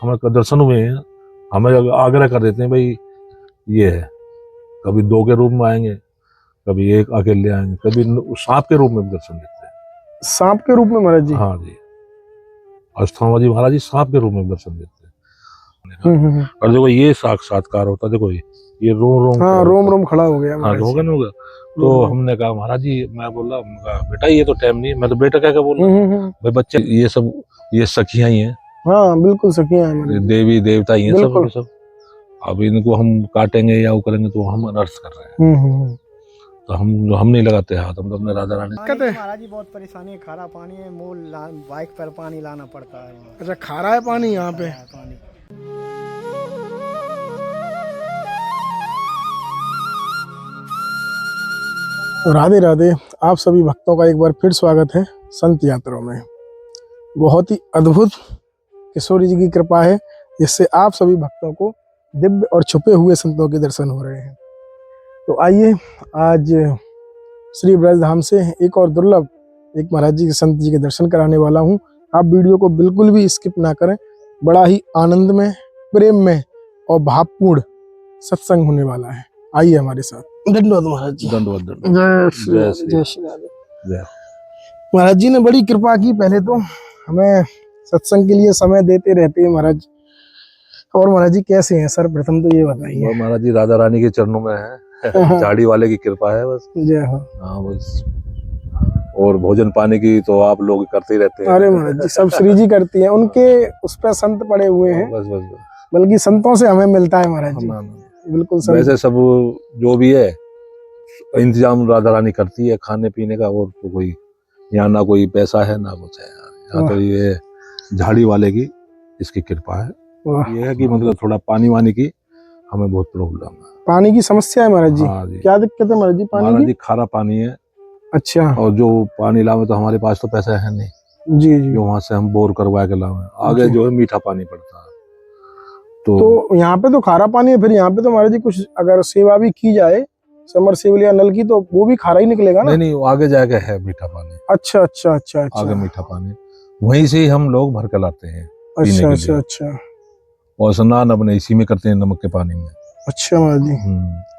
हमें दर्शन हुए हैं, हमें आग्रह कर देते हैं भाई ये है, कभी 2 के रूप में आएंगे, कभी एक अकेले आएंगे, कभी सांप के रूप में भी दर्शन देते हैं। सांप के रूप में महाराज जी? हाँ जी, अस्थाना जी महाराज जी सांप के रूप में दर्शन देते हैं। और देखो ये साक्षात्कार होता है, देखो ये रोम रोम, हाँ रोम रोम खड़ा हो गया हाँ महाराज होगा जी। ना होगा। तो हमने कहा महाराज जी, मैं बोला बेटा ये तो टाइम नहीं है, मैं तो बेटा क्या बोल रहा भाई, बच्चे ये सब ये सखियां ही हैं। हाँ बिल्कुल सखियां हैं, देवी देवता ही हैं सब बिल्कुल। के सब। अब इनको हम काटेंगे या वो करेंगे तो हम अनर्थ कर रहे हैं। तो हम नहीं लगाते हाथ, हम तो अपने राधा रानी। महाराज जी बहुत परेशानी है, खारा पानी है, बाइक पर पानी लाना पड़ता है। अच्छा खारा है पानी यहाँ पे? पानी राधे राधे, आप सभी भक्तों का एक बार फिर स्वागत है संत यात्रा में। बहुत ही अद्भुत किशोरी जी की कृपा है, जिससे आप सभी भक्तों को दिव्य और छुपे हुए संतों के दर्शन हो रहे हैं। तो आइए आज श्री ब्रजधाम से एक और दुर्लभ एक महाराज जी के संत जी के दर्शन कराने वाला हूँ। आप वीडियो को बिल्कुल भी स्किप ना करें, बड़ा ही आनंद में, प्रेम में और भावपूर्ण सत्संग होने वाला है। आइए हमारे साथ। धन्यवाद महाराज जी। दंडवत दंडवत। जय श्री जय श्री जय श्री राधे। जय। महाराज जी ने बड़ी कृपा की, पहले तो हमें सत्संग के लिए समय देते रहते हैं महाराज। और महाराज जी कैसे हैं सर, प्रथम तो ये बताइए। महाराज जी राधा रानी के चरणों में है, झाड़ी वाले की कृपा है बस। जय हो। हाँ बस, और भोजन पानी की तो आप लोग करते ही रहते हैं। अरे महाराज जी सब श्री जी करती हैं, उनके उस पर संत पड़े हुए हैं। बस बस बस, बल्कि संतों से हमें मिलता है महाराज जी, बिल्कुल संत। वैसे सब जो भी है इंतजाम राधा रानी करती है खाने पीने का, और तो कोई यहाँ ना कोई पैसा है ना कुछ है यहाँ तो ये झाड़ी वाले की इसकी कृपा है। ये है कि मतलब थोड़ा पानी वानी की हमें बहुत प्रॉब्लम है। पानी की समस्या है महाराज जी? हाँ जी। क्या दिक्कत है महाराज जी पानी महाराज की? जी खारा पानी है। अच्छा। और जो पानी लावे तो हमारे पास तो पैसा है नहीं जी जी। जो वहां से हम बोर करवा के लावे, आगे जो है मीठा पानी पड़ता है। तो यहाँ पे तो खारा पानी है, फिर यहाँ पे तो महाराज जी कुछ अगर सेवा भी की जाए समरसेबल या नल की, तो वो भी खारा ही निकलेगा ना? नहीं, आगे जाके है मीठा पानी। अच्छा अच्छा अच्छा अच्छा। आगे मीठा पानी वहीं से ही हम लोग भर के लाते हैं। अच्छा अच्छा अच्छा। और स्नान अपने इसी में करते हैं, नमक के पानी में। अच्छा महाराज जी।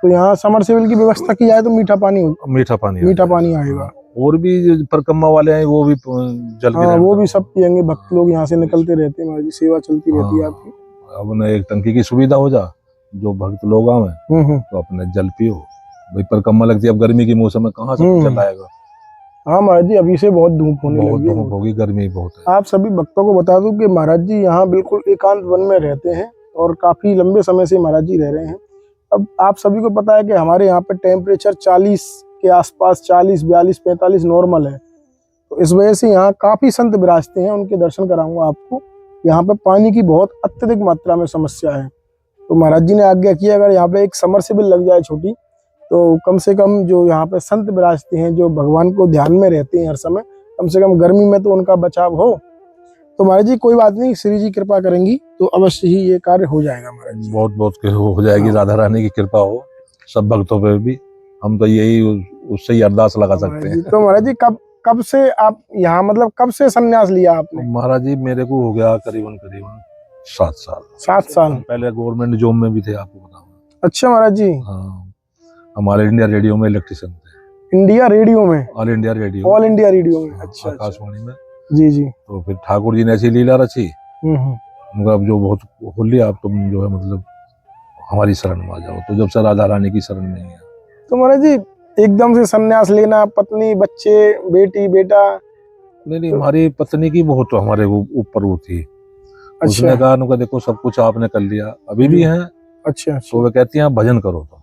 तो यहाँ समरसेबल की व्यवस्था की जाए तो मीठा पानी आएगा। और भी परिक्रमा वाले हैं वो भी जल के, वो भी सब पियेंगे, भक्त लोग यहाँ से निकलते रहते हैं महाराज जी, सेवा चलती रहती है आपकी। अपने एक टंकी की सुविधा हो जा, जो भक्त लोग आवे तो अपने जल पियो भाई। परिक्रमा लगती है अब गर्मी के मौसम में, कहाँ से जल आएगा। हाँ महाराज जी अभी से बहुत धूप होने लगी है, धूप होगी, गर्मी बहुत है। आप सभी भक्तों को बता दूं कि महाराज जी यहाँ बिल्कुल एकांत वन में रहते हैं और काफी लंबे समय से महाराज जी रह रहे हैं। अब आप सभी को पता है कि हमारे यहाँ पे टेम्परेचर 40 के आसपास, 40, 42, 45 नॉर्मल है। तो इस वजह से यहाँ काफी संत विराजते हैं, उनके दर्शन कराऊंगा आपको। यहाँ पे पानी की बहुत अत्यधिक मात्रा में समस्या है, तो महाराज जी ने आज्ञा की अगर यहाँ पे एक समरसेबल लग जाए छोटी, तो कम से कम जो यहाँ पे संत विराजते हैं, जो भगवान को ध्यान में रहते हैं हर समय, कम से कम गर्मी में तो उनका बचाव हो। तो महाराज जी कोई बात नहीं, श्री जी कृपा करेंगी तो अवश्य ही ये कार्य हो जाएगा महाराज जी। बहुत बहुत हो जाएगी, राधा रानी की कृपा हो सब भक्तों पे भी। हम तो यही उससे ही अरदास लगा सकते हैं। तो महाराज जी कब से आप यहाँ, मतलब कब से संन्यास लिया आपने? महाराज जी मेरे को हो गया करीबन 7 साल। 7 साल पहले गवर्नमेंट जॉब में भी थे, आपको बताऊं। अच्छा महाराज जी। हाँ, हमारे इंडिया रेडियो में इलेक्ट्रिशियन थे। इंडिया रेडियो में? ऑल इंडिया रेडियो में। अच्छा आकाशवाणी में। जी जी। तो फिर ठाकुर जी ने ऐसी लीला रची, अब जो बहुत होली आप तुम जो है मतलब हमारी शरण में आ जाओ। तो जब से राधा रानी की शरण में है। तो महाराज जी एकदम से संन्यास लेना, पत्नी बच्चे बेटी बेटा? नहीं, हमारी पत्नी की बहुत हमारे ऊपर वो थी। अच्छा। उसने कहा उनका देखो सब कुछ आपने कर लिया, अभी भी है। अच्छा। तो वे कहती हैं आप भजन करो। तो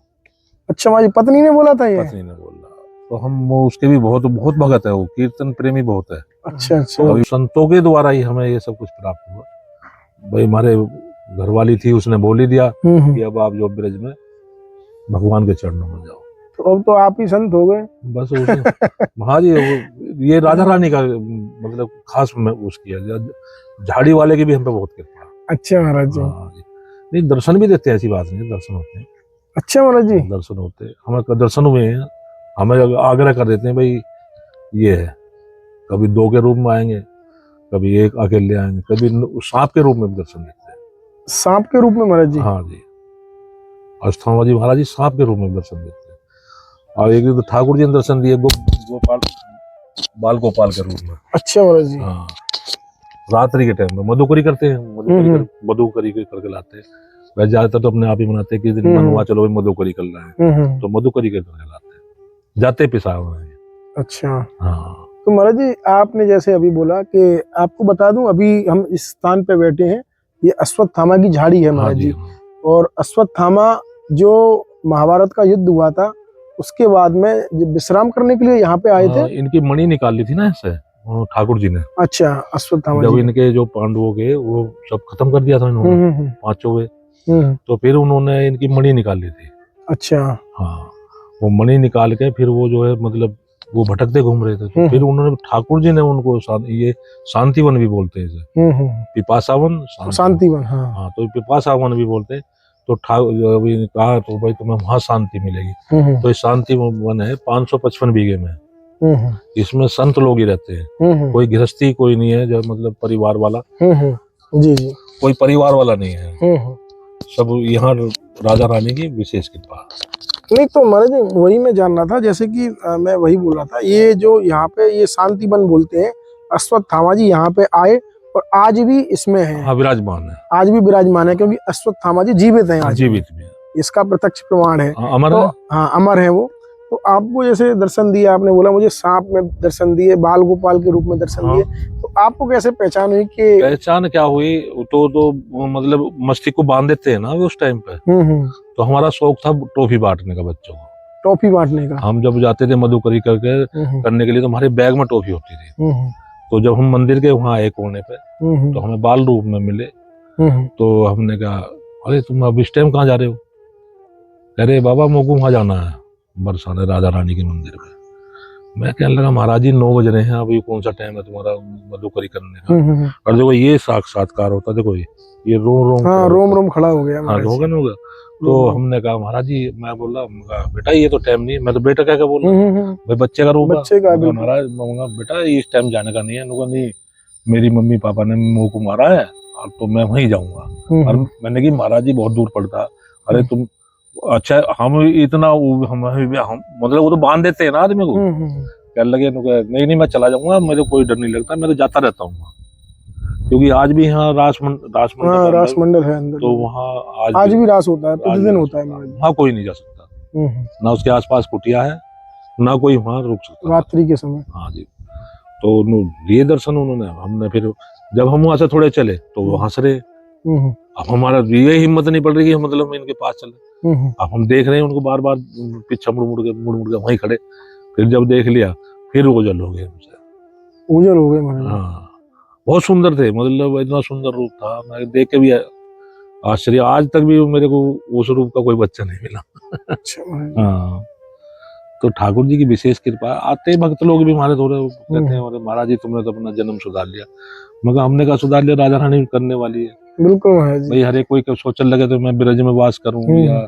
अच्छा हमारी पत्नी ने बोला था ये? पत्नी ने बोला। तो हम उसके भी बहुत भगत है, वो कीर्तन प्रेमी बहुत है। अच्छा अच्छा। अभी संतों के द्वारा ही हमें ये सब कुछ प्राप्त हुआ। भाई हमारे घरवाली थी, उसने बोल ही दिया कि अब आप जो ब्रज में भगवान के चरणों में जाओ। तो अब तो आप ही संत हो गए बस। हाँ जी, ये राधा रानी का मतलब खास में उसकी है, झाड़ी वाले की भी हम पे बहुत कृपा। अच्छा महाराज जी। नहीं दर्शन भी देते हैं, ऐसी बात नहीं, दर्शन होते हैं। अच्छा महाराज जी दर्शन होते हैं, हमें दर्शन हुए हैं। हमें आग्रह कर देते हैं भाई ये है, कभी 2 के रूप में आएंगे, कभी एक अकेले आएंगे, कभी सांप के रूप में भी दर्शन देते हैं। सांप के रूप में महाराज जी? हाँ जी, अस्थामा जी महाराज जी सांप के रूप में दर्शन देते हैं। और एक दिन तो ठाकुर जी ने दर्शन दिए गोपाल बाल गोपाल के रूप में। अच्छा महाराज जी। हाँ, रात्रि के टाइम में मधुकरी करते हैं, मधुकरी करके लाते हैं। वैसे ज्यादातर तो अपने आप ही मनाते हैं कि दिन मनवा चलो भाई मधुकरी कर रहे हैं, तो मधुकरी करके लाते हैं, जाते पिसाब में। अच्छा। हाँ। तो महाराज जी आपने जैसे अभी बोला कि आपको बता दूं अभी हम इस स्थान पे बैठे हैं, ये अश्वत्थामा की झाड़ी है महाराज जी। और अश्वत्थामा जो महाभारत का युद्ध हुआ था उसके बाद में विश्राम करने के लिए यहाँ पे आए थे। इनकी मणि निकाल ली थी ना ऐसे ठाकुर जी ने। अच्छा, अश्वत्थामा जब जी इनके जो पांडवों के वो सब खत्म कर दिया था इन्होंने, पांचों वे, तो फिर उन्होंने इनकी मणि निकाल ली थी। अच्छा। हाँ, वो मणि निकाल के फिर वो जो है मतलब वो भटकते घूम रहे थे, तो फिर उन्होंने ठाकुर जी ने उनको ये शांतिवन भी बोलते हैं इसे, पिपासावन शांतिवन। हाँ, तो पिपासावन भी बोलते हैं। तो ठाकुर कहा तो भाई तुम्हें वहां शांति मिलेगी। तो ये शांति वन है 555 बीघे में। इसमें संत लोग ही रहते हैं, कोई गृहस्थी कोई नहीं है, जो मतलब परिवार वाला। जी जी, कोई परिवार वाला नहीं है, सब यहाँ राजा रानी की विशेष कृपा। नहीं तो महाराज जी वही मैं जान रहा था, जैसे कि मैं वही बोल रहा था, ये जो यहाँ पे ये शांतिवन बोलते हैं, अश्वत्थामा जी यहाँ पे आए और आज भी इसमें है। हाँ, विराजमान है, आज भी विराजमान है, क्योंकि अश्वत्थामा जी जीवित हैं आज। जीवित भी है, इसका प्रत्यक्ष प्रमाण है। अमर तो है। हाँ, अमर है वो। तो आपको जैसे दर्शन दिए, आपने बोला मुझे सांप में दर्शन दिए, बाल गोपाल के रूप में दर्शन दिए, तो आपको कैसे पहचान हुई कि पहचान क्या हुई? तो मतलब मस्ती को बांध देते हैं ना उस टाइम पे। तो हमारा शौक था टॉफी बांटने का, बच्चों को टॉफी बांटने का। हम जब जाते थे मधुकरी करने के लिए, तो हमारे बैग में टॉफी होती थी। तो जब हम मंदिर के वहाँ आए कोने पे, तो हमें बाल रूप में मिले। तो हमने कहा अरे तुम अब इस टाइम कहाँ जा रहे हो? अरे बाबा मोको वहाँ जाना है बरसाने राजा रानी के मंदिर में। मैं कहने लगा महाराज जी 9 बज रहे हैं, अभी कौन सा टाइम है तुम्हारा मधुकरी करने का? और देखो ये साक्षात्कार होता, देखो ये रोम रोम खड़ा हो गया। हाँ, होगा ना होगा। तो हमने कहा महाराज जी, मैं बोला बेटा ये तो टाइम नहीं है। मैं तो बेटा क्या बोल रहा हूँ भाई, बच्चे का रूप। बच्चे का महाराज बेटा इस टाइम जाने का नहीं है। नहीं, मेरी मम्मी पापा ने मुंह को मारा है और तो मैं वहीं जाऊंगा। और मैंने कहा महाराज जी बहुत दूर पड़ता। अरे तुम अच्छा, हम इतना हम मतलब वो तो बांध देते हैं ना आदमी को। कहने लगे नहीं मैं चला जाऊंगा, मेरे कोई डर नहीं लगता, मैं तो जाता रहता हूँ, क्योंकि आज भी यहाँ रास मंडल है अंदर। तो वहाँ आज भी रास होता है, प्रतिदिन होता है। वहाँ कोई नहीं जा सकता, ना उसके आसपास कुटिया है, ना कोई वहाँ रुक सकता रात्रि के समय। हाँ जी। तो ये दर्शन उन्होंने, हमने फिर जब हम वहां से थोड़े चले तो वो हंस रहे। अब हमारा ये हिम्मत नहीं पड़ रही कि मतलब हम इनके पास चले। अब हम देख रहे हैं उनको बार बार पीछे मुड़ मुड़ के वहीं खड़े। फिर जब देख लिया फिर ओझल हो गए हमसे, ओझल हो गए। हाँ, बहुत सुंदर थे, मतलब इतना सुंदर रूप था, मैं देख के भी आश्चर्य। आज तक भी मेरे को उस रूप का कोई बच्चा नहीं मिला। अच्छा। हाँ, तो ठाकुर जी की विशेष कृपा। आते भक्त लोग भी हमारे थोड़े कहते हैं अरे महाराज जी तुमने तो अपना जन्म सुधार लिया। मगर हमने कहा सुधार लिया, राजा रानी करने वाली है। बिल्कुल महाराज जी। भाई हर एक कोई सोचने लगे तो मैं ब्रज में वास करूं, या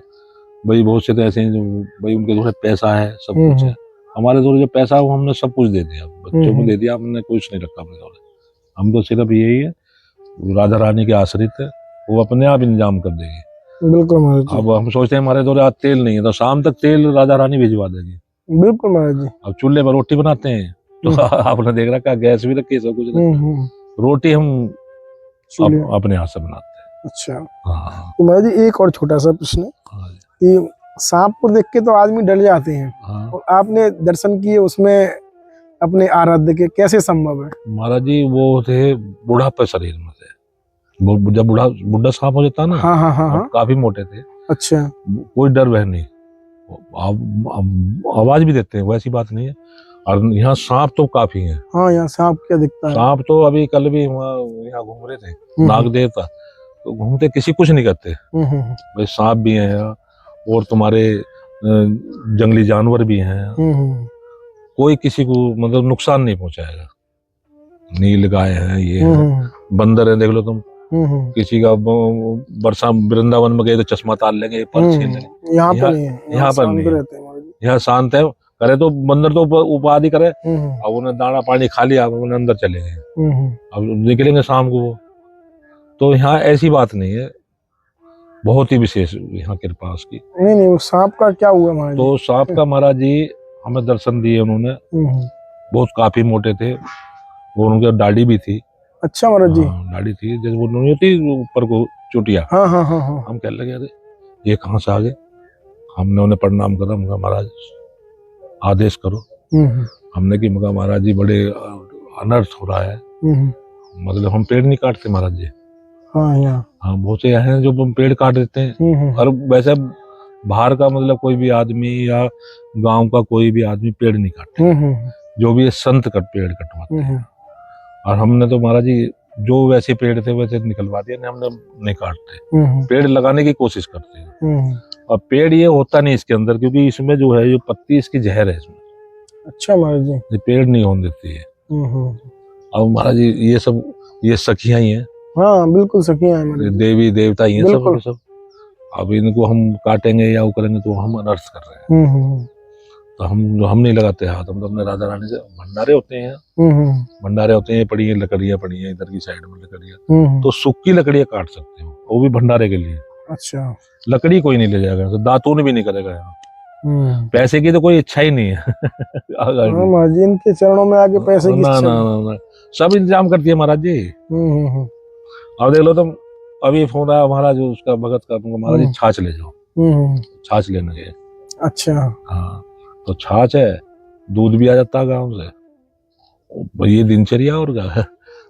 भाई बहुत से तो ऐसे हैं जो भाई उनके थोड़े पैसा है, सब कुछ है। हमारे थोड़े जो पैसा है वो हमने सब कुछ दे दिया, बच्चों को दे दिया, हमने कुछ नहीं रखा अपने थोड़े। हम तो सिर्फ यही है राधा रानी के आश्रित है, वो अपने आप इंतजाम कर देगी। बिल्कुल महाराज जी। अब हम सोचते हैं हमारे थोड़े आज तेल नहीं है, तो शाम तक तेल राधा रानी भिजवा देगी। बिल्कुल महाराज जी। अब चूल्हे पर रोटी बनाते हैं तो आपने देख रखा, गैस भी रखी, सब कुछ। रोटी हम अपने हाथ से बनाते हैं। अच्छा। हाँ। तो महाराज जी एक और छोटा सा प्रश्न कि सांप को देख के तो आदमी डर जाते हैं, और आपने दर्शन किए उसमें अपने आराध्य के, कैसे संभव है? महाराज जी वो थे बुढ़ापे शरीर में थे, जब बुढ़ा सांप हो जाता है ना। हाँ। काफी मोटे थे। अच्छा। कोई डर वह नहीं, आवाज भी देते हैं, वैसी बात नहीं है। और यहाँ सांप तो काफी है। हाँ, यहाँ सांप क्या दिखता है? सांप तो अभी कल भी यहाँ घूम रहे थे, नाग देवता तो घूमते, किसी कुछ नहीं करते भाई। सांप भी हैं और तुम्हारे जंगली जानवर भी हैं, कोई किसी को मतलब नुकसान नहीं पहुंचाएगा। नील गाय है, ये है, बंदर है, देख लो तुम। किसी का बरसा वृंदावन में गए तो चश्मा ताल लेंगे, पर छीन लेंगे। यहाँ पर नहीं है, यहाँ शांत है। करे तो बंदर तो उपाधि करे, अब उन्हें दाना पानी खा लिया, अब उन्हें अंदर चले गए, अब निकलेंगे शाम को वो। तो यहाँ ऐसी बात नहीं है, बहुत ही विशेष यहाँ कृपा उसकी। नहीं नहीं, वो सांप का क्या हुआ महाराज जी? तो सांप का महाराज जी हमें दर्शन दिए उन्होंने, हम्म। बहुत काफी मोटे थे वो, उनके दाढ़ी भी थी। अच्छा महाराज जी। हाँ, दाढ़ी थी, जैसे वो नहीं होती ऊपर को चुटिया। हाँ हाँ हाँ हाँ। हम कहने लगे अरे ये कहाँ से आ गए। हमने उन्हें प्रणाम करा, मगर महाराज आदेश करो। हमने कि मगर महाराज जी बड़े अनर्थ हो रहा है, मतलब हम पेड़ नहीं काटते महाराज जी। हाँ यहाँ। हाँ, बहुत से हैं जो पेड़ काट देते हैं। और वैसे बाहर का मतलब कोई भी आदमी या गांव का कोई भी आदमी पेड़ नहीं काटते, जो भी है संत का पेड़ कटवाते हैं। और हमने तो महाराज जी जो वैसे पेड़ थे वैसे निकलवा दिए, हमने नहीं काटते, पेड़ लगाने की कोशिश करते हैं। और पेड़ ये होता नहीं इसके अंदर, क्योंकि इसमें जो है जो पत्ती इसकी जहर है इसमें। अच्छा महाराज जी। ये पेड़ नहीं होने देती है। अब महाराज जी ये सब ये सखियां ही हैं। हाँ बिल्कुल सखियां हैं महाराज जी। देवी देवता ही हैं सब बिल्कुल। के सब। अब इनको हम काटेंगे या वो करेंगे तो हम अनर्थ कर रहे हैं। तो हम नहीं लगाते हाथ, हम तो अपने राधा रानी से भंडारे होते हैं, भंडारे होते हैं, पड़ी है लकड़ियां पड़ी हैं इधर की साइड में लकड़ियां, तो सूखी लकड़ियां काट सकते हो, वो भी भंडारे के लिए। अच्छा। लकड़ी कोई नहीं ले जाएगा, तो दातून भी नहीं करेगा यहाँ। पैसे की तो कोई इच्छा ही नहीं है। हाँ महाराज जी, इनके चरणों में आगे पैसे की ना इच्छा ना नहीं। ना, सब इंतजाम करती है महाराज जी। अब देख लो तुम, अभी फोन आया महाराज उसका भगत का, तुमको महाराज जी छाछ ले जाओ, छाछ लेने गए। अच्छा। हाँ, तो छाछ है, दूध भी आ जाता है गाँव से, ये दिनचर्या और क्या है,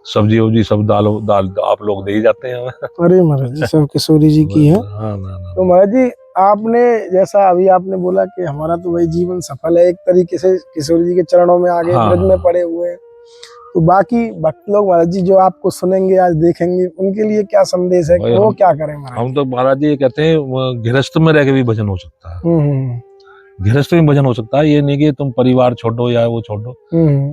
सब्जी वब्जी सब दाल आप लोग दे ही जाते हैं हमें। अरे महाराज जी सब किशोरी जी की है। हाँ ना। तो महाराज जी आपने जैसा अभी आपने बोला कि हमारा तो वही जीवन सफल है एक तरीके से, किशोरी जी के चरणों में आगे हाँ, ब्रज में पड़े हुए हैं। तो बाकी भक्त लोग महाराज जी जो आपको सुनेंगे आज देखेंगे, उनके लिए क्या संदेश है, वो क्या करें महाराज? हम तो महाराज जी ये कहते हैं गृहस्थ में रह के भी भजन हो सकता है। गृहस्थ में भजन हो सकता है, ये नहीं कि तुम परिवार छोड़ो या वो छोड़ो,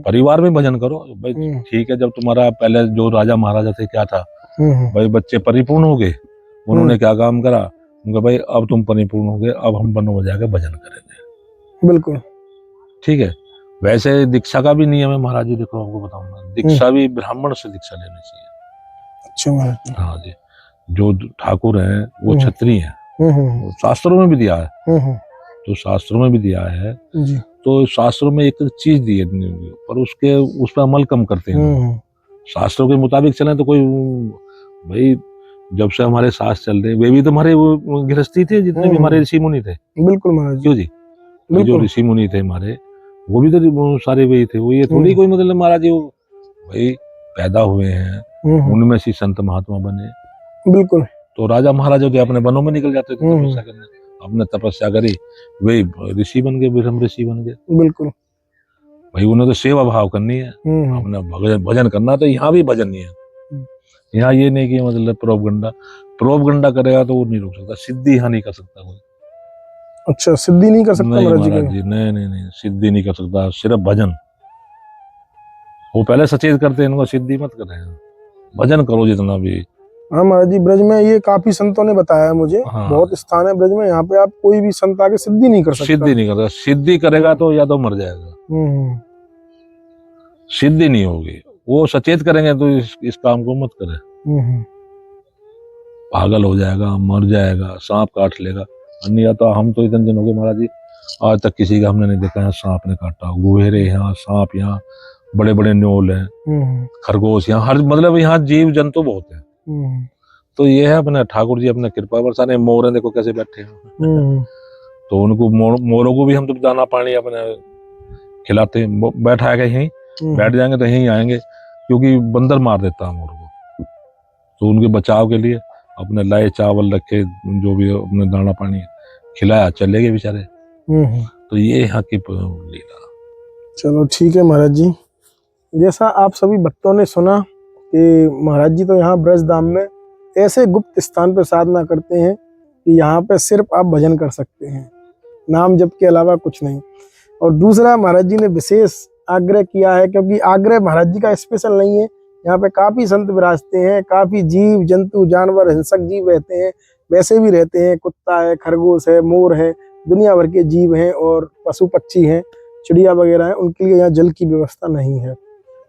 परिवार में भजन करो भाई। ठीक है, जब तुम्हारा पहले जो राजा महाराजा थे क्या था भाई, बच्चे परिपूर्ण हो गए, उन्होंने क्या काम करा, उनका भाई अब तुम परिपूर्ण हो गए, अब हम वनों में जाकर भजन करेंगे। बिल्कुल ठीक है। वैसे दीक्षा का भी नियम है महाराज जी, देखो आपको बताऊंगा, दीक्षा भी ब्राह्मण से दीक्षा लेनी चाहिए। अच्छा महाराज जी। हाँ जी, जो ठाकुर हैं वो क्षत्रिय हैं, शास्त्रों में भी दिया है, तो शास्त्रों में भी दिया है जी। तो शास्त्रों में एक चीज दी है, पर उसके उस पर अमल कम करते हैं। शास्त्रों के मुताबिक चले तो कोई भाई, जब से हमारे शास्त्र चल रहे, वे भी तो हमारे वो गृहस्थी थे, जितने भी हमारे ऋषि मुनि थे। बिल्कुल महाराज जी। क्यों जी, जो ऋषि मुनि थे हमारे, वो भी तो सारे वही थे। वो ये थोड़ी कोई मतलब महाराज जी भाई पैदा हुए हैं, उनमें से संत महात्मा बने। बिल्कुल। तो राजा महाराजा जो अपने वनों में निकल जाते थे तपस्या करने, अपने तपस्या करी, वे ऋषि बन गए, ब्रह्म ऋषि बन गए। बिल्कुल भाई उन्हें तो सेवा भाव करनी है, अपने भजन करना, तो यहाँ भी भजन नहीं है। यहाँ ये नहीं कि मतलब प्रोपगंडा करेगा तो वो नहीं रोक सकता, सिद्धि यहाँ नहीं कर सकता कोई। अच्छा, सिद्धि नहीं कर सकता महाराज जी? नहीं, सिद्धि नहीं कर सकता, सिर्फ भजन। वो पहले सचेत करते हैं इनको, सिद्धि मत करें, भजन करो जितना भी। हाँ महाराज जी, ब्रज में ये काफी संतों ने बताया मुझे। हाँ। बहुत स्थान है ब्रज में, यहाँ पे आप कोई भी संत आके सिद्धि नहीं कर सकता। सिद्धि नहीं करता, सिद्धि करेगा तो या तो मर जाएगा, सिद्धि नहीं होगी। वो सचेत करेंगे तो इस काम को मत करें, पागल हो जाएगा, मर जाएगा, सांप काट लेगा। अन्य तो हम तो इतने दिन हो गए महाराज जी, आज तक किसी का हमने नहीं देखा है सांप ने काटा। गुहेरे यहाँ, सांप यहाँ, बड़े बड़े न्योल हैं, खरगोश यहाँ, हर मतलब यहाँ जीव जंतु बहुत है। तो ये है अपने ठाकुर जी अपने कृपा बरसाने। मोर देखो कैसे बैठे हैं, तो उनको मोरों को भी हम तो दाना पानी अपने खिलाते हैं। बैठा के यहीं बैठ जाएंगे तो यहीं आएंगे, क्योंकि बंदर मार देता है मोर को। तो उनके बचाव के लिए अपने लाए चावल रखे, जो भी अपने दाना पानी खिलाया, चले गए बेचारे। तो ये यहाँ की लीला। चलो ठीक है महाराज जी, जैसा आप सभी भक्तों ने सुना कि महाराज जी तो यहाँ ब्रज धाम में ऐसे गुप्त स्थान पर साधना करते हैं कि यहाँ पे सिर्फ आप भजन कर सकते हैं, नाम जप के अलावा कुछ नहीं। और दूसरा, महाराज जी ने विशेष आग्रह किया है, क्योंकि आग्रह महाराज जी का स्पेशल नहीं है, यहाँ पे काफी संत विराजते हैं, काफी जीव जंतु जानवर हिंसक जीव रहते हैं, वैसे भी रहते हैं, कुत्ता है, खरगोश है, मोर है, दुनिया भर के जीव हैं और पशु पक्षी हैं, चिड़िया वगैरह हैं। उनके लिए यहाँ जल की व्यवस्था नहीं है,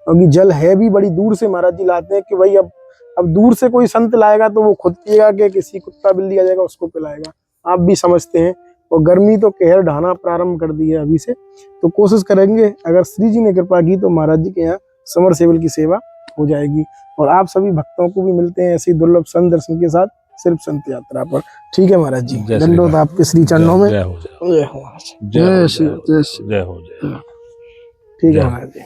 क्योंकि जल है भी बड़ी दूर से महाराज जी लाते हैं कि भाई अब अब दूर से कोई संत लाएगा तो वो खुद पिएगा कि किसी कुत्ता बिल्ली आ जाएगा उसको पिलाएगा, आप भी समझते हैं। और गर्मी तो कहर ढाना प्रारंभ कर दी है अभी से, तो कोशिश करेंगे अगर श्री जी ने कृपा की तो महाराज जी के यहाँ समरसेबल की सेवा हो जाएगी। और आप सभी भक्तों को भी मिलते हैं ऐसी दुर्लभ संत दर्शन के साथ सिर्फ संत यात्रा पर। ठीक है महाराज जी, जय श्री दंडोत आपके श्री चरणों में। जय हो जय हो महाराज, जय श्री जय श्री। जय हो जय। ठीक है जय। महाराज जी।